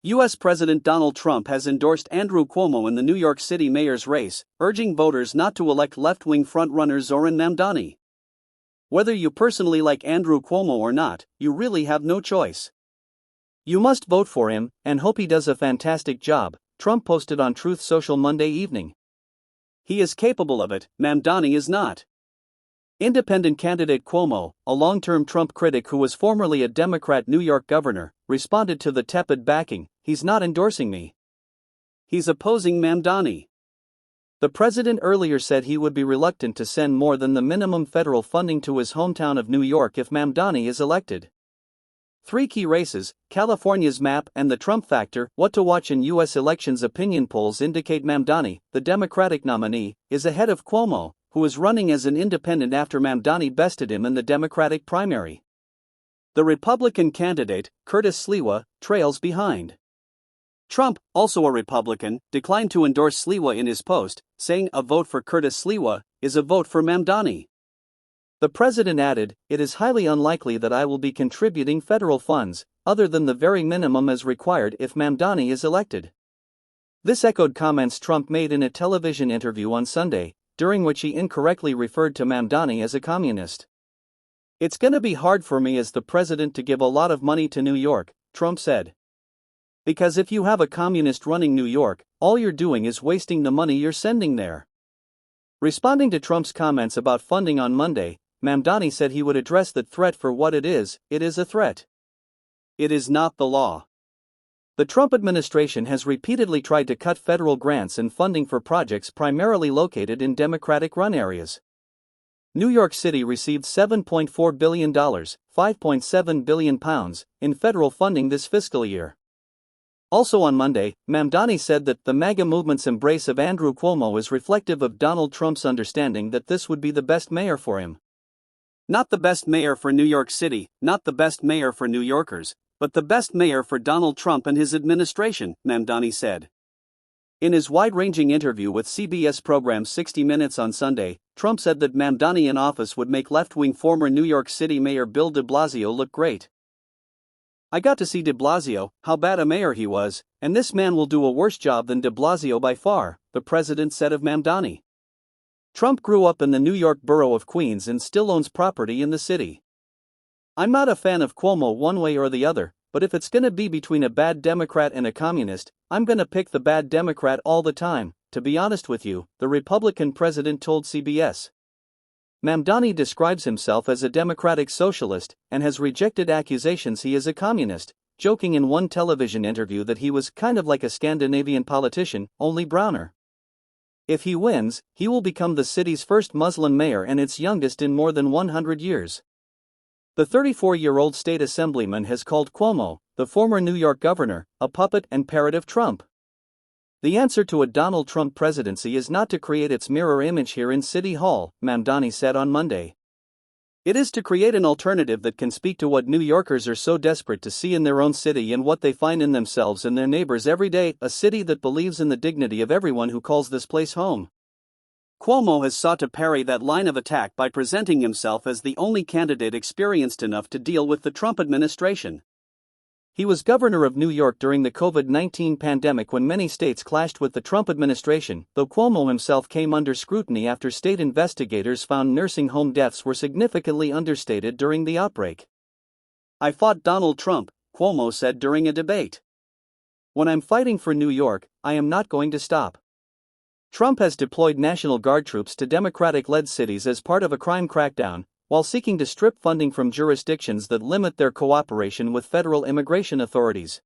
U.S. President Donald Trump has endorsed Andrew Cuomo in the New York City mayor's race, urging voters not to elect left-wing frontrunner Zohran Mamdani. Whether you personally like Andrew Cuomo or not, you really have no choice. You must vote for him, and hope he does a fantastic job, Trump posted on Truth Social Monday evening. He is capable of it, Mamdani is not. Independent candidate Cuomo, a long-term Trump critic who was formerly a Democrat New York governor, responded to the tepid backing, "He's not endorsing me. He's opposing Mamdani." The president earlier said he would be reluctant to send more than the minimum federal funding to his hometown of New York if Mamdani is elected. Three key races, California's map and the Trump factor, what to watch in U.S. elections. Opinion polls indicate Mamdani, the Democratic nominee, is ahead of Cuomo, who is running as an independent after Mamdani bested him in the Democratic primary. The Republican candidate, Curtis Sliwa, trails behind. Trump, also a Republican, declined to endorse Sliwa in his post, saying a vote for Curtis Sliwa is a vote for Mamdani. The president added, "It is highly unlikely that I will be contributing federal funds, other than the very minimum as required if Mamdani is elected." This echoed comments Trump made in a television interview on Sunday, during which he incorrectly referred to Mamdani as a communist. "It's gonna be hard for me as the president to give a lot of money to New York," Trump said. "Because if you have a communist running New York, all you're doing is wasting the money you're sending there." Responding to Trump's comments about funding on Monday, Mamdani said he would address that threat for what it is a threat. It is not the law. The Trump administration has repeatedly tried to cut federal grants and funding for projects primarily located in Democratic-run areas. New York City received $7.4 billion, £5.7 billion, in federal funding this fiscal year. Also on Monday, Mamdani said that the MAGA movement's embrace of Andrew Cuomo is reflective of Donald Trump's understanding that this would be the best mayor for him. "Not the best mayor for New York City, not the best mayor for New Yorkers, but the best mayor for Donald Trump and his administration," Mamdani said. In his wide-ranging interview with CBS program 60 Minutes on Sunday, Trump said that Mamdani in office would make left-wing former New York City Mayor Bill de Blasio look great. "I got to see de Blasio, how bad a mayor he was, and this man will do a worse job than de Blasio by far," the president said of Mamdani. Trump grew up in the New York borough of Queens and still owns property in the city. "I'm not a fan of Cuomo one way or the other, but if it's gonna be between a bad Democrat and a communist, I'm gonna pick the bad Democrat all the time, to be honest with you," the Republican president told CBS. Mamdani describes himself as a democratic socialist and has rejected accusations he is a communist, joking in one television interview that he was kind of like a Scandinavian politician, only browner. If he wins, he will become the city's first Muslim mayor and its youngest in more than 100 years. The 34-year-old state assemblyman has called Cuomo, the former New York governor, a puppet and parrot of Trump. "The answer to a Donald Trump presidency is not to create its mirror image here in City Hall," Mamdani said on Monday. "It is to create an alternative that can speak to what New Yorkers are so desperate to see in their own city and what they find in themselves and their neighbors every day, a city that believes in the dignity of everyone who calls this place home." Cuomo has sought to parry that line of attack by presenting himself as the only candidate experienced enough to deal with the Trump administration. He was governor of New York during the COVID-19 pandemic when many states clashed with the Trump administration, though Cuomo himself came under scrutiny after state investigators found nursing home deaths were significantly understated during the outbreak. "I fought Donald Trump," Cuomo said during a debate. "When I'm fighting for New York, I am not going to stop." Trump has deployed National Guard troops to Democratic-led cities as part of a crime crackdown, while seeking to strip funding from jurisdictions that limit their cooperation with federal immigration authorities.